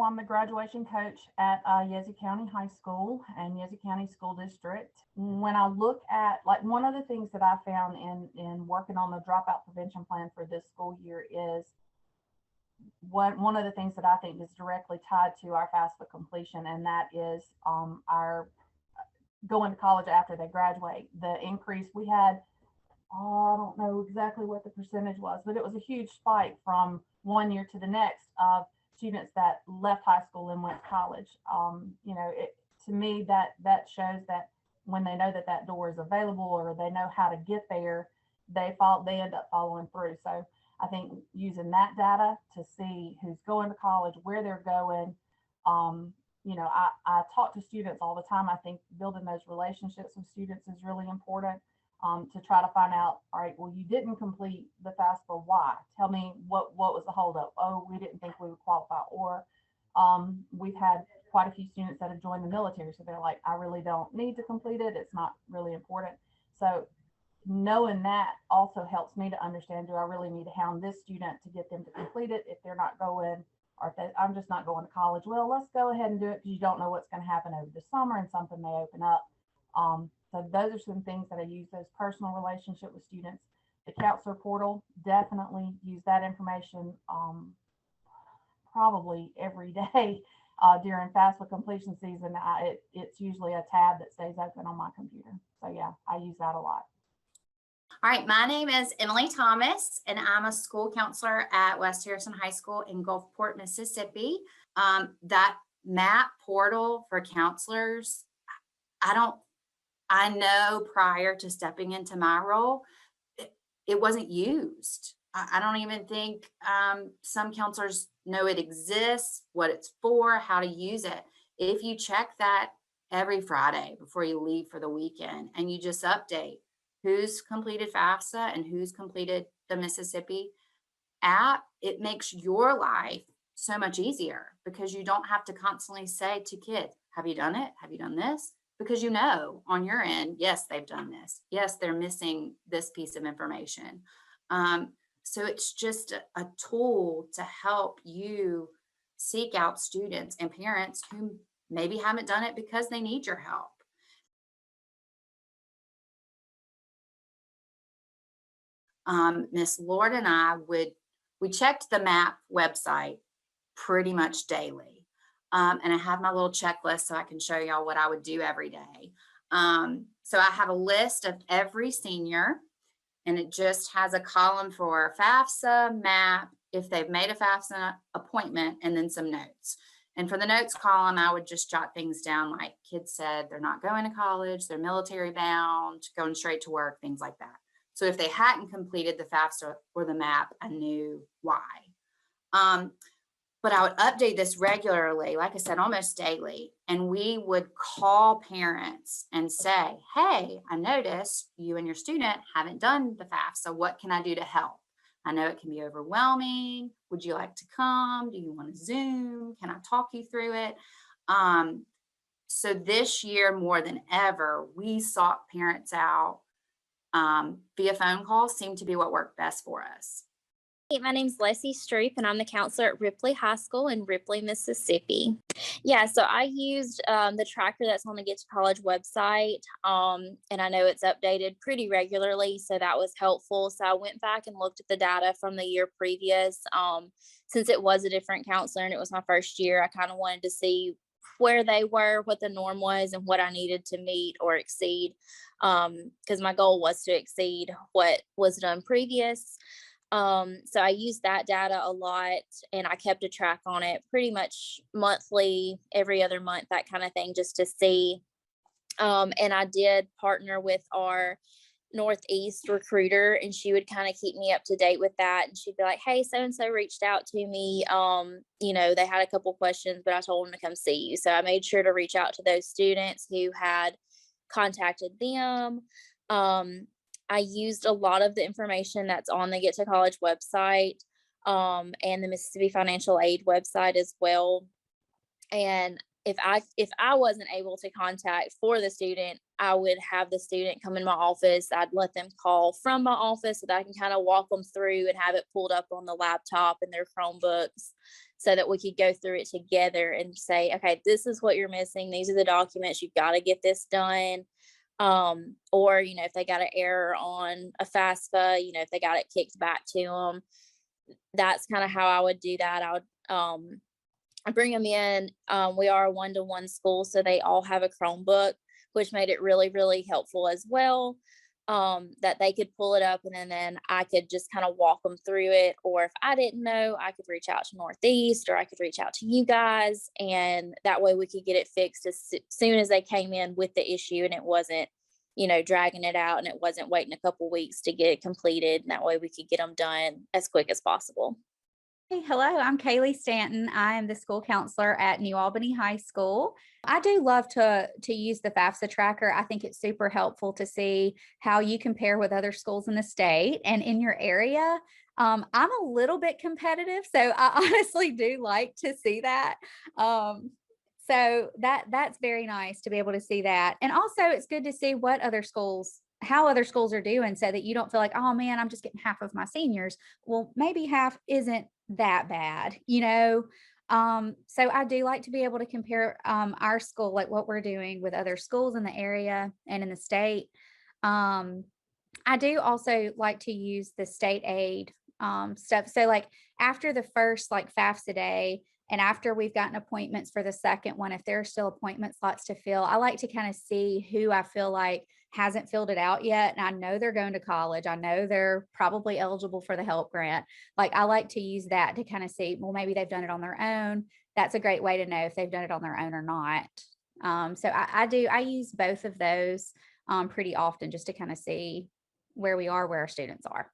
I'm the graduation coach at Yazoo County High School and Yazoo County School District. When I look at, like, one of the things that I found in working on the dropout prevention plan for this school year is one of the things that I think is directly tied to our FAFSA completion, and that is our going to college after they graduate. The increase we had, I don't know exactly what the percentage was, but it was a huge spike from one year to the next of students that left high school and went to college. To me, that shows that when they know that that door is available or they know how to get there, they end up following through. So I think using that data to see who's going to college, where they're going. I talk to students all the time. I think building those relationships with students is really important. To try to find out, all right, well, you didn't complete the FAFSA, why? Tell me what was the holdup? Oh, we didn't think we would qualify. Or we've had quite a few students that have joined the military, so they're like, I really don't need to complete it. It's not really important. So knowing that also helps me to understand, do I really need to hound this student to get them to complete it if they're not going, or if I'm just not going to college? Well, let's go ahead and do it, because you don't know what's going to happen over the summer and something may open up. So those are some things that I use, those personal relationship with students. The counselor portal, definitely use that information probably every day during FAFSA completion season. It's usually a tab that stays open on my computer. So yeah, I use that a lot. All right, my name is Emily Thomas, and I'm a school counselor at West Harrison High School in Gulfport, Mississippi. That MAP portal for counselors, I know prior to stepping into my role, it wasn't used. I don't even think some counselors know it exists, what it's for, how to use it. If you check that every Friday before you leave for the weekend and you just update who's completed FAFSA and who's completed the Mississippi app, it makes your life so much easier, because you don't have to constantly say to kids, have you done it? Have you done this? Because you know on your end, yes, they've done this. Yes, they're missing this piece of information. So it's just a tool to help you seek out students and parents who maybe haven't done it because they need your help. Miss Lord and I we checked the MAP website pretty much daily. And I have my little checklist so I can show y'all what I would do every day. So I have a list of every senior, and it just has a column for FAFSA, MAP, if they've made a FAFSA appointment, and then some notes. And for the notes column, I would just jot things down like kids said they're not going to college, they're military bound, going straight to work, things like that. So if they hadn't completed the FAFSA or the MAP, I knew why. But I would update this regularly, like I said, almost daily. And we would call parents and say, hey, I noticed you and your student haven't done the FAFSA. What can I do to help? I know it can be overwhelming. Would you like to come? Do you want to Zoom? Can I talk you through it? So this year, more than ever, we sought parents out via phone calls. Seemed to be what worked best for us. Hey, my name's Leslie Stroop, and I'm the counselor at Ripley High School in Ripley, Mississippi. Yeah, so I used the tracker that's on the Get to College website, and I know it's updated pretty regularly, so that was helpful. So I went back and looked at the data from the year previous. Since it was a different counselor and it was my first year, I kind of wanted to see where they were, what the norm was, and what I needed to meet or exceed, because my goal was to exceed what was done previous. So I used that data a lot, and I kept a track on it pretty much monthly, every other month, that kind of thing, just to see. And I did partner with our Northeast recruiter, and she would kind of keep me up to date with that. And she'd be like, hey, so-and-so reached out to me. They had a couple questions, but I told them to come see you. So I made sure to reach out to those students who had contacted them. I used a lot of the information that's on the Get to College website, and the Mississippi Financial Aid website as well. And if I wasn't able to contact for the student, I would have the student come in my office. I'd let them call from my office so that I can kind of walk them through and have it pulled up on the laptop and their Chromebooks so that we could go through it together and say, okay, this is what you're missing. These are the documents. You've got to get this done. Or, if they got an error on a FAFSA, if they got it kicked back to them, that's kind of how I would do that. I bring them in. We are a 1-to-1 school, so they all have a Chromebook, which made it really, really helpful as well. That they could pull it up and then I could just kind of walk them through it. Or if I didn't know, I could reach out to Northeast, or I could reach out to you guys. And that way we could get it fixed as soon as they came in with the issue, and it wasn't, dragging it out, and it wasn't waiting a couple weeks to get it completed. And that way we could get them done as quick as possible. Hey, hello, I'm Kaylee Stanton. I am the school counselor at New Albany High School. I do love to use the FAFSA tracker. I think it's super helpful to see how you compare with other schools in the state and in your area. I'm a little bit competitive, so I honestly do like to see that. So that's very nice to be able to see that. And also it's good to see how other schools are doing, so that you don't feel like, oh man, I'm just getting half of my seniors. Well, maybe half isn't that bad, so I do like to be able to compare our school, like what we're doing, with other schools in the area and in the state. I do also like to use the state aid stuff. So like after the first FAFSA day, and after we've gotten appointments for the second one, if there are still appointment slots to fill, I like to kind of see who I feel like hasn't filled it out yet. And I know they're going to college. I know they're probably eligible for the help grant. I like to use that to kind of see, well, maybe they've done it on their own. That's a great way to know if they've done it on their own or not. So I use both of those pretty often, just to kind of see where we are, where our students are.